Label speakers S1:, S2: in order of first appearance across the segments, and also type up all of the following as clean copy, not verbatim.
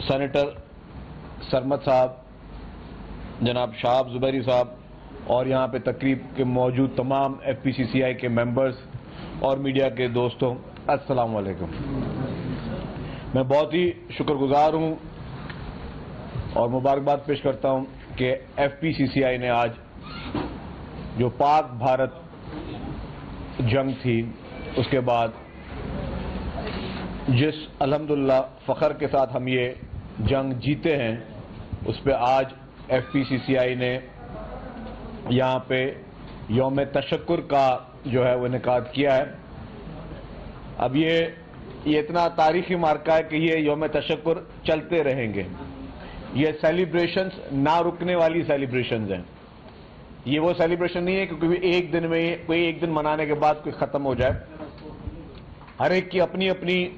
S1: Senator Sarmad صاحب، جناب شہاب زبیری صاحب اور یہاں پہ تقریب کے موجود تمام FPCCI کے ممبرز اور میڈیا کے دوستوں، السلام علیکم۔ میں بہت ہی شکر گزار ہوں اور مبارکباد پیش کرتا ہوں کہ FPCCI نے آج جو پاک بھارت جنگ تھی اس کے بعد جس الحمدللہ فخر کے ساتھ ہم یہ جنگ جیتے ہیں، اس پہ آج FPCCI نے یہاں پہ یوم تشکر کا جو ہے وہ انعقاد کیا ہے۔ اب یہ اتنا تاریخی مارکہ ہے کہ یہ یوم تشکر چلتے رہیں گے۔ یہ سیلیبریشنز نہ رکنے والی سیلیبریشنز ہیں۔ یہ وہ سیلیبریشن نہیں ہے کیونکہ ایک دن میں کوئی ایک دن منانے کے بعد کوئی ختم ہو جائے۔ ہر ایک کی اپنی اپنی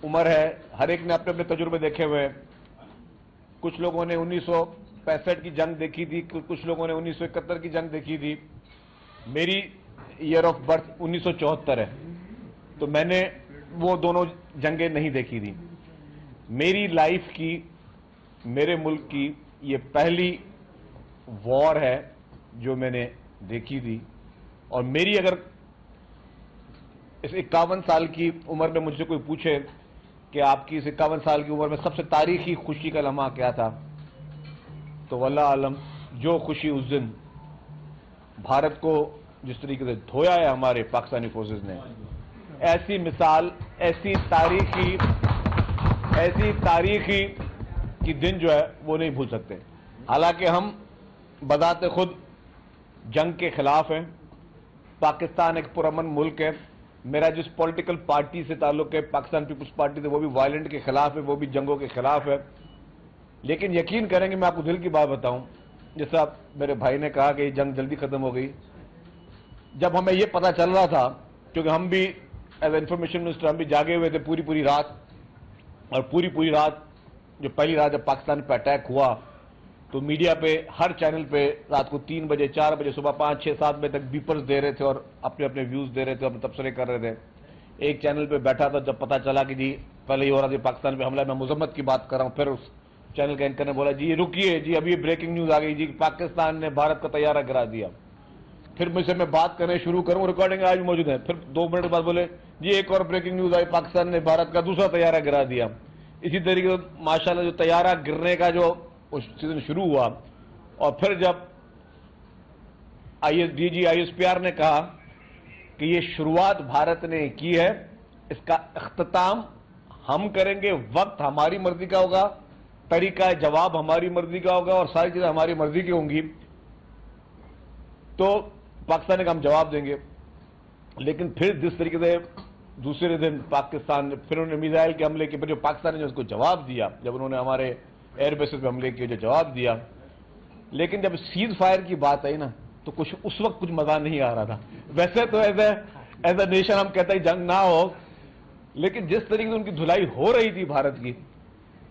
S1: عمر ہے، ہر ایک نے اپنے اپنے تجربے دیکھے ہوئے۔ کچھ لوگوں نے 1965 کی جنگ دیکھی تھی، کچھ لوگوں نے 1971 کی جنگ دیکھی تھی۔ میری ایئر آف برتھ 1974 ہے، تو میں نے وہ دونوں جنگیں نہیں دیکھی تھی۔ میری لائف کی، میرے ملک کی یہ پہلی وار ہے جو میں نے دیکھی تھی، اور میری اگر اس 51 سال کی عمر میں مجھ سے کوئی پوچھے کہ آپ کی اس 51 سال کی عمر میں سب سے تاریخی خوشی کا لمحہ کیا تھا، تو واللہ عالم جو خوشی اس دن بھارت کو جس طریقے سے دھویا ہے ہمارے پاکستانی فورسز نے، ایسی مثال، ایسی تاریخی کی دن جو ہے وہ نہیں بھول سکتے۔ حالانکہ ہم بذات خود جنگ کے خلاف ہیں، پاکستان ایک پرامن ملک ہے، میرا جس پولیٹیکل پارٹی سے تعلق ہے پاکستان پیپلز پارٹی سے، وہ بھی وائلنٹ کے خلاف ہے، وہ بھی جنگوں کے خلاف ہے۔ لیکن یقین کریں گے، میں آپ کو دل کی بات بتاؤں، جیسا میرے بھائی نے کہا کہ یہ جنگ جلدی ختم ہو گئی، جب ہمیں یہ پتہ چل رہا تھا، کیونکہ ہم بھی ایز اے انفارمیشن منسٹر ہم بھی جاگے ہوئے تھے پوری رات، اور پوری رات جو پہلی رات جب پاکستان پہ اٹیک ہوا تو میڈیا پہ ہر چینل پہ رات کو 3 بجے 4 بجے صبح 5 6 7 بجے تک بیپرز دے رہے تھے اور اپنے ویوز دے رہے تھے، اپنے تبصرے کر رہے تھے۔ ایک چینل پہ بیٹھا تھا، جب پتہ چلا کہ جی پہلے یہ ہو رہا تھا پاکستان پہ حملہ، میں مذمت کی بات کر رہا ہوں، پھر اس چینل کے اینکر نے بولا جی رکیے جی، ابھی بریکنگ نیوز آ گئی جی، پاکستان نے بھارت کا طیارہ گرا دیا۔ پھر مجھ سے میں بات کرنے شروع کروں، ریکارڈنگ آج موجود ہے، پھر 2 منٹ بعد بولے جی ایک اور بریکنگ نیوز آئی، پاکستان نے بھارت کا دوسرا طیارہ گرا دیا۔ اسی طریقے سے ماشاءاللہ جو طیارہ گرنے کا جو سیزن شروع ہوا، اور پھر جب DG ISPR نے کہا کہ یہ شروعات بھارت نے کی ہے، اس کا اختتام ہم کریں گے، وقت ہماری مرضی کا ہوگا، طریقہ جواب ہماری مرضی کا ہوگا، اور ساری چیزیں ہماری مرضی کی ہوں گی، تو پاکستان کا ہم جواب دیں گے۔ لیکن پھر جس طریقے سے دوسرے دن پاکستان پھر انہوں نے میزائل کے حملے کے، پھر جو پاکستان نے جو اس کو جواب دیا، جب انہوں نے ہمارے ایئر بیسز پہ حملے کیے جو جواب دیا، لیکن جب سیز فائر کی بات آئی نا تو اس وقت کچھ مزہ نہیں آ رہا تھا۔ ویسے تو ایز اے نیشن ہم کہتے ہیں جنگ نہ ہو، لیکن جس طریقے سے ان کی دھلائی ہو رہی تھی بھارت کی،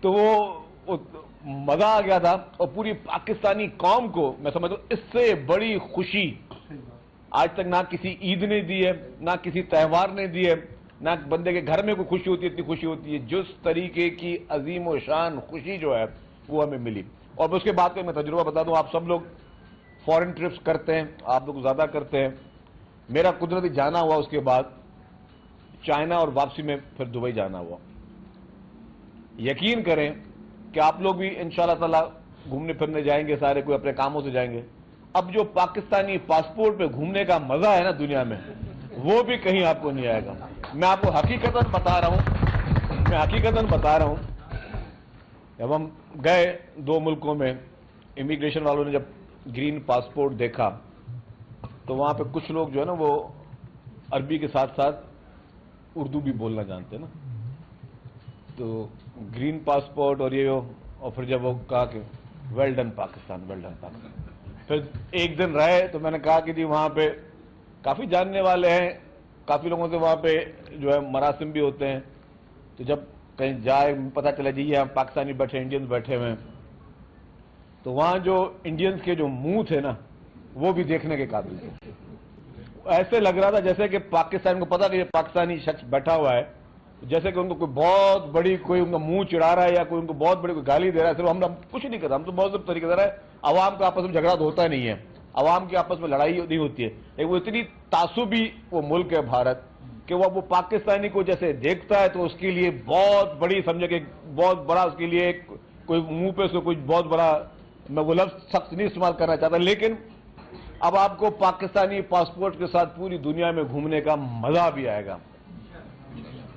S1: تو وہ مزہ آ گیا تھا، اور پوری پاکستانی قوم کو میں سمجھتا ہوں اس سے بڑی خوشی آج تک نہ کسی عید نے دی ہے، نہ کسی تہوار نے دی ہے، نہ بندے کے گھر میں کوئی خوشی ہوتی ہے، اتنی خوشی ہوتی ہے جس طریقے کی عظیم و شان خوشی جو ہے وہ ہمیں ملی۔ اور اس کے بعد میں تجربہ بتا دوں، آپ سب لوگ فورن ٹرپس کرتے ہیں، آپ لوگ زیادہ کرتے ہیں، میرا قدرتی جانا ہوا اس کے بعد چائنا، اور واپسی میں پھر دبئی جانا ہوا۔ یقین کریں کہ آپ لوگ بھی انشاءاللہ تعالی گھومنے پھرنے جائیں گے، سارے کوئی اپنے کاموں سے جائیں گے۔ اب جو پاکستانی پاسپورٹ پہ گھومنے کا مزہ ہے نا دنیا میں، وہ بھی کہیں آپ کو نہیں آئے گا۔ میں آپ کو حقیقتاً بتا رہا ہوں، جب ہم گئے 2 ملکوں میں، امیگریشن والوں نے جب گرین پاسپورٹ دیکھا تو وہاں پہ کچھ لوگ جو ہے نا وہ عربی کے ساتھ ساتھ اردو بھی بولنا جانتے ہیں نا، تو گرین پاسپورٹ اور یہ، اور پھر جب وہ کہا کہ well done Pakistan, well done Pakistan, پھر ایک دن رہے تو میں نے کہا کہ جی وہاں پہ کافی جاننے والے ہیں، کافی لوگوں سے وہاں پہ جو ہے مراسم بھی ہوتے ہیں، تو جب کہیں جائے پتہ چلا جی یہاں پاکستانی بیٹھے، انڈینز بیٹھے ہوئے ہیں، تو وہاں جو انڈینز کے جو منہ تھے نا وہ بھی دیکھنے کے قابل تھے۔ ایسے لگ رہا تھا جیسے کہ پاکستان کو پتا کہ یہ پاکستانی شخص بیٹھا ہوا ہے، جیسے کہ ان کو کوئی بہت بڑی کوئی ان کا منہ چڑھا رہا ہے یا کوئی ان کو بہت بڑی کوئی گالی دے رہا ہے، صرف ہم کچھ نہیں کرتا، ہم تو بہت طریقے سے رہا ہے، عوام کا آپس میں جھگڑا تو ہوتا نہیں ہے، عوام کی آپس میں لڑائی نہیں ہوتی ہے، لیکن وہ اتنی تعصبی وہ ملک ہے بھارت کہ وہ پاکستانی کو جیسے دیکھتا ہے تو اس کے لیے بہت بڑی سمجھے کہ بہت بڑا اس کے لیے کوئی منہ پہ سے کوئی بہت بڑا، میں وہ لفظ سخت نہیں استعمال کرنا چاہتا، لیکن اب آپ کو پاکستانی پاسپورٹ کے ساتھ پوری دنیا میں گھومنے کا مزہ بھی آئے گا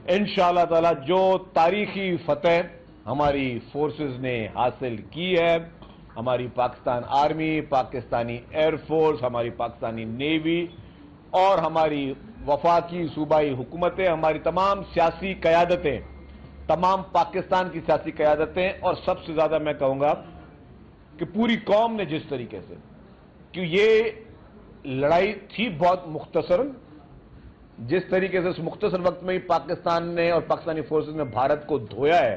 S1: انشاءاللہ تعالی۔ جو تاریخی فتح ہماری فورسز نے حاصل کی ہے، ہماری Pakistan army, Pakistani air force, ہماری پاکستانی نیوی اور ہماری وفاقی صوبائی حکومتیں، ہماری تمام سیاسی قیادتیں، تمام پاکستان کی سیاسی قیادتیں، اور سب سے زیادہ میں کہوں گا کہ پوری قوم نے جس طریقے سے، کہ یہ لڑائی تھی بہت مختصر، جس طریقے سے اس مختصر وقت میں ہی پاکستان نے اور پاکستانی فورسز نے بھارت کو دھویا ہے،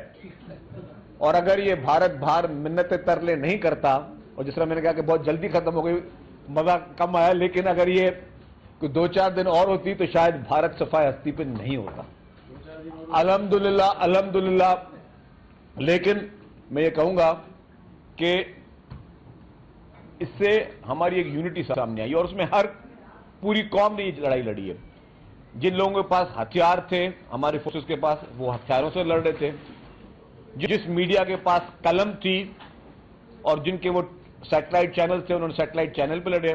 S1: اور اگر یہ بھارت باہر منتیں ترلے نہیں کرتا، اور جس طرح میں نے کہا کہ بہت جلدی ختم ہو گئی، مزہ کم آیا، لیکن اگر یہ کوئی 2-4 دن اور ہوتی تو شاید بھارت صفائے ہستی پہ نہیں ہوتا۔ الحمدللہ لیکن میں یہ کہوں گا کہ اس سے ہماری ایک یونٹی سامنے آئی، اور اس میں ہر پوری قوم نے یہ لڑائی لڑی ہے۔ جن لوگوں کے پاس ہتھیار تھے ہمارے فورسز کے پاس، وہ ہتھیاروں سے لڑ رہے تھے، جس میڈیا کے پاس قلم تھی اور جن کے وہ سیٹلائٹ چینل تھے، انہوں نے سیٹلائٹ چینل پہ لڑے،